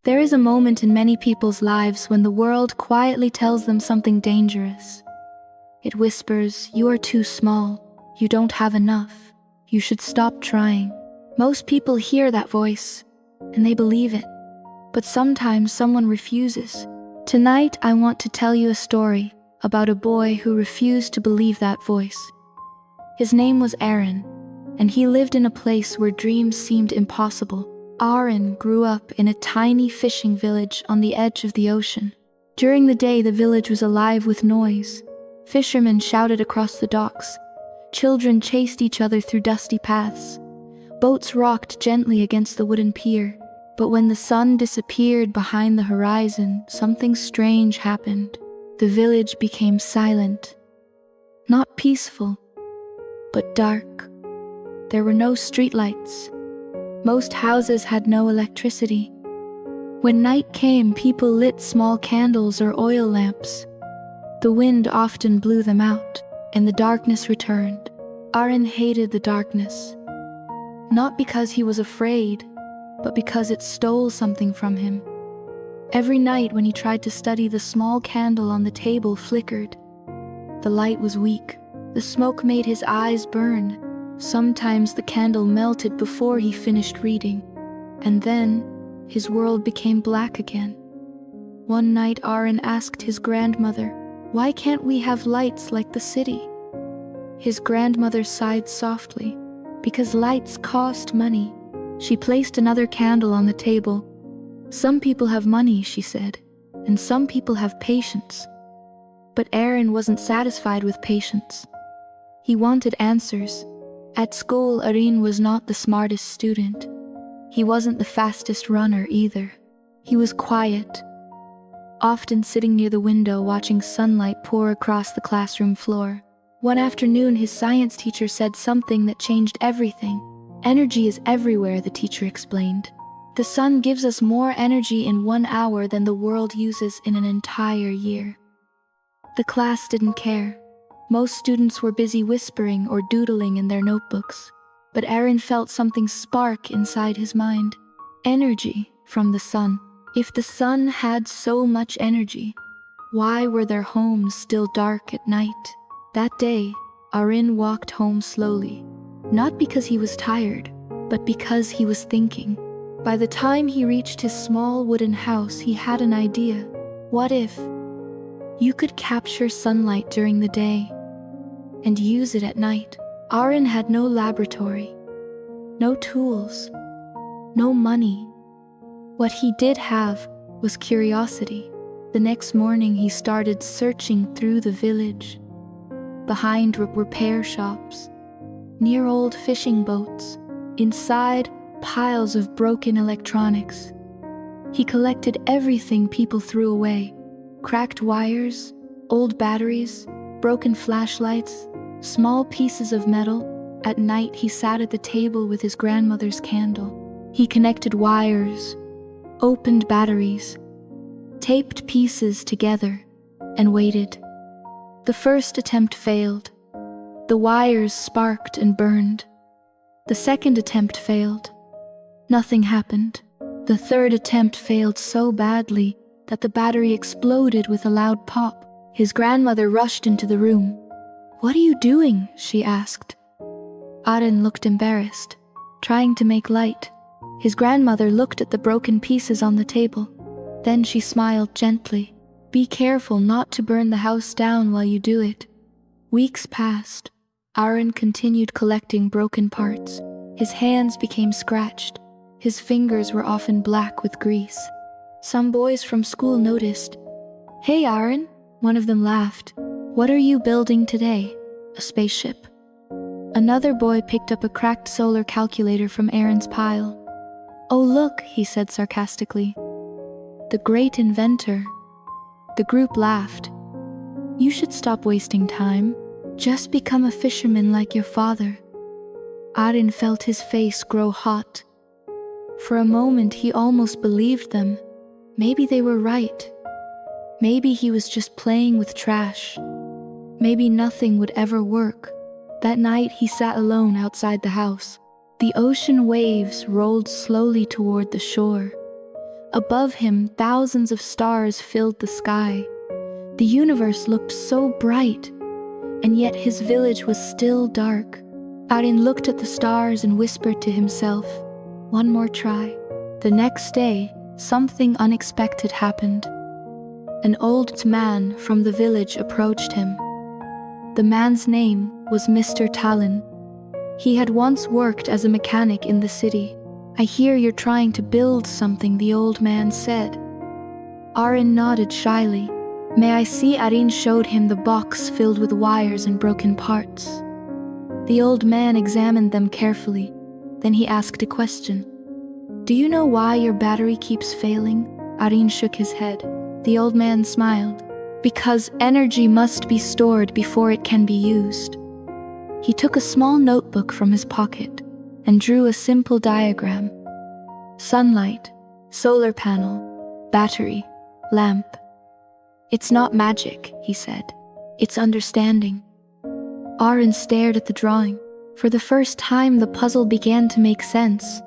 There is a moment in many people's lives when the world quietly tells them something dangerous. It whispers, "You are too small, you don't have enough, you should stop trying." Most people hear that voice, and they believe it. But sometimes someone refuses. Tonight I want to tell you a story about a boy who refused to believe that voice. His name was Arin, and he lived in a place where dreams seemed impossible. Arin grew up in a tiny fishing village on the edge of the ocean. During the day, the village was alive with noise. Fishermen shouted across the docks. Children chased each other through dusty paths. Boats rocked gently against the wooden pier. But when the sun disappeared behind the horizon, something strange happened. The village became silent. Not peaceful, but dark. There were no streetlights. Most houses had no electricity. When night came, people lit small candles or oil lamps. The wind often blew them out, and the darkness returned. Arin hated the darkness, not because he was afraid, but because it stole something from him. Every night when he tried to study, the small candle on the table flickered. The light was weak. The smoke made his eyes burn. Sometimes the candle melted before he finished reading, and then his world became black again. One night, Arin asked his grandmother, "Why can't we have lights like the city?" His grandmother sighed softly, "Because lights cost money." She placed another candle on the table. "Some people have money," she said, "and some people have patience." But Arin wasn't satisfied with patience. He wanted answers. At school, Arin was not the smartest student. He wasn't the fastest runner either. He was quiet, often sitting near the window watching sunlight pour across the classroom floor. One afternoon, his science teacher said something that changed everything. "Energy is everywhere," the teacher explained. "The sun gives us more energy in 1 hour than the world uses in an entire year." The class didn't care. Most students were busy whispering or doodling in their notebooks. But Arin felt something spark inside his mind. Energy from the sun. If the sun had so much energy, why were their homes still dark at night? That day, Arin walked home slowly. Not because he was tired, but because he was thinking. By the time he reached his small wooden house, he had an idea. What if you could capture sunlight during the day and use it at night? Arin had no laboratory, no tools, no money. What he did have was curiosity. The next morning, he started searching through the village, behind repair shops, near old fishing boats, inside piles of broken electronics. He collected everything people threw away: cracked wires, old batteries, broken flashlights, small pieces of metal. At night, he sat at the table with his grandmother's candle. He connected wires, opened batteries, taped pieces together, and waited. The first attempt failed. The wires sparked and burned. The second attempt failed. Nothing happened. The third attempt failed so badly that the battery exploded with a loud pop. His grandmother rushed into the room. "What are you doing?" she asked. Arin looked embarrassed, trying to make light. His grandmother looked at the broken pieces on the table. Then she smiled gently. "Be careful not to burn the house down while you do it." Weeks passed. Arin continued collecting broken parts. His hands became scratched. His fingers were often black with grease. Some boys from school noticed. "Hey, Arin," one of them laughed. "What are you building today? A spaceship?" Another boy picked up a cracked solar calculator from Arin's pile. "Oh, look," he said sarcastically. "The great inventor." The group laughed. "You should stop wasting time. Just become a fisherman like your father." Arin felt his face grow hot. For a moment, he almost believed them. Maybe they were right. Maybe he was just playing with trash. Maybe nothing would ever work. That night, he sat alone outside the house. The ocean waves rolled slowly toward the shore. Above him, thousands of stars filled the sky. The universe looked so bright, and yet his village was still dark. Arin looked at the stars and whispered to himself, "One more try." The next day, something unexpected happened. An old man from the village approached him. The man's name was Mr. Talon. He had once worked as a mechanic in the city. "I hear you're trying to build something," the old man said. Arin nodded shyly. "May I see?" Arin showed him the box filled with wires and broken parts. The old man examined them carefully. Then he asked a question. "Do you know why your battery keeps failing?" Arin shook his head. The old man smiled. "Because energy must be stored before it can be used." He took a small notebook from his pocket and drew a simple diagram. Sunlight, solar panel, battery, lamp. "It's not magic," he said. "It's understanding." Arin stared at the drawing. For the first time, the puzzle began to make sense.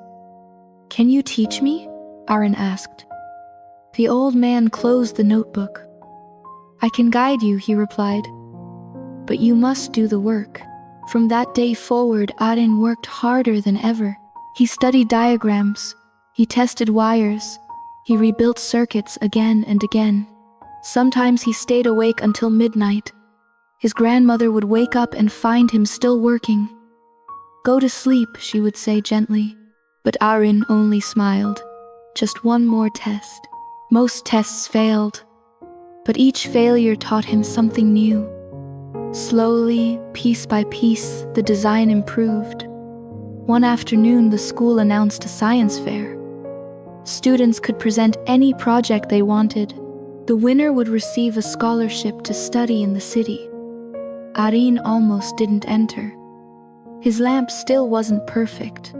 "Can you teach me?" Arin asked. The old man closed the notebook. "I can guide you," he replied. "But you must do the work." From that day forward, Arin worked harder than ever. He studied diagrams. He tested wires. He rebuilt circuits again and again. Sometimes he stayed awake until midnight. His grandmother would wake up and find him still working. "Go to sleep," she would say gently. But Arin only smiled. Just one more test. Most tests failed, but each failure taught him something new. Slowly, piece by piece, the design improved. One afternoon, the school announced a science fair. Students could present any project they wanted. The winner would receive a scholarship to study in the city. Arin almost didn't enter. His lamp still wasn't perfect,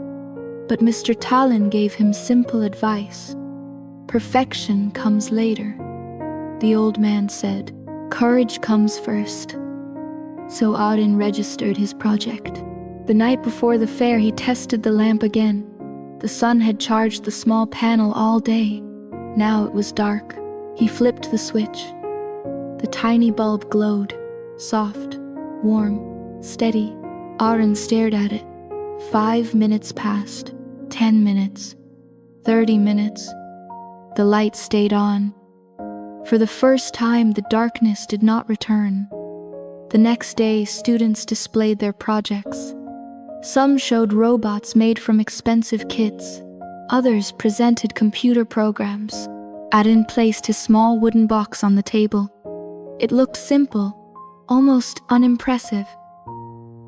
but Mr. Talon gave him simple advice. "Perfection comes later," the old man said. "Courage comes first." So Arin registered his project. The night before the fair, he tested the lamp again. The sun had charged the small panel all day. Now it was dark. He flipped the switch. The tiny bulb glowed, soft, warm, steady. Arin stared at it. 5 minutes passed, 10 minutes, 30 minutes. The light stayed on. For the first time, the darkness did not return. The next day, students displayed their projects. Some showed robots made from expensive kits. Others presented computer programs. Arin placed his small wooden box on the table. It looked simple, almost unimpressive.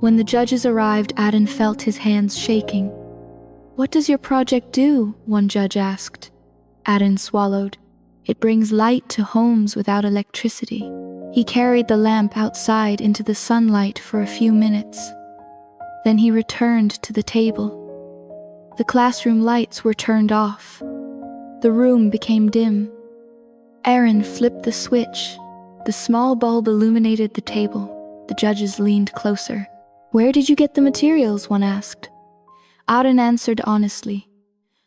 When the judges arrived, Arin felt his hands shaking. "What does your project do?" one judge asked. Arin swallowed. "It brings light to homes without electricity." He carried the lamp outside into the sunlight for a few minutes. Then he returned to the table. The classroom lights were turned off. The room became dim. Arin flipped the switch. The small bulb illuminated the table. The judges leaned closer. "Where did you get the materials?" one asked. Arin answered honestly.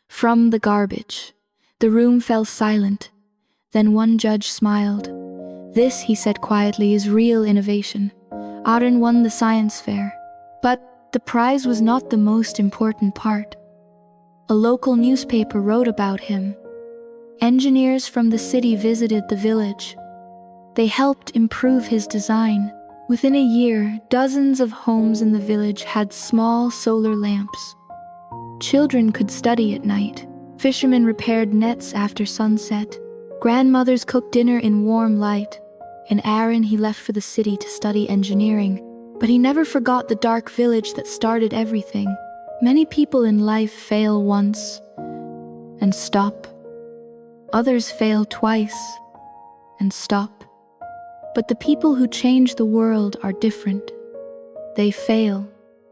"From the garbage." The room fell silent. Then one judge smiled. "This," he said quietly, "is real innovation." Arin won the science fair. But the prize was not the most important part. A local newspaper wrote about him. Engineers from the city visited the village. They helped improve his design. Within a year, dozens of homes in the village had small solar lamps. Children could study at night. Fishermen repaired nets after sunset. Grandmothers cooked dinner in warm light. In Arin, he left for the city to study engineering. But he never forgot the dark village that started everything. Many people in life fail once and stop. Others fail twice and stop. But the people who change the world are different. They fail,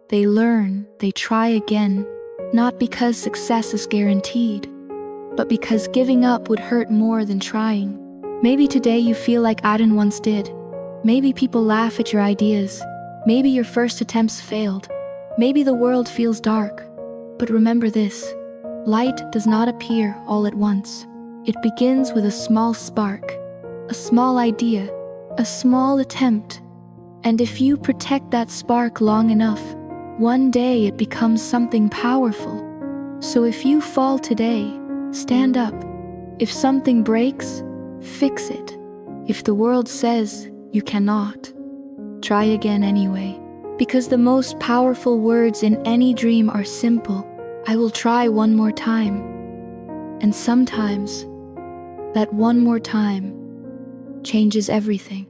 they learn, they try again, not because success is guaranteed, but because giving up would hurt more than trying. Maybe today you feel like Arin once did. Maybe people laugh at your ideas. Maybe your first attempts failed. Maybe the world feels dark. But remember this: light does not appear all at once. It begins with a small spark, a small idea, a small attempt. And if you protect that spark long enough, one day it becomes something powerful. So if you fall today, stand up. If something breaks, fix it. If the world says you cannot, try again anyway. Because the most powerful words in any dream are simple. I will try one more time. And sometimes, that one more time changes everything.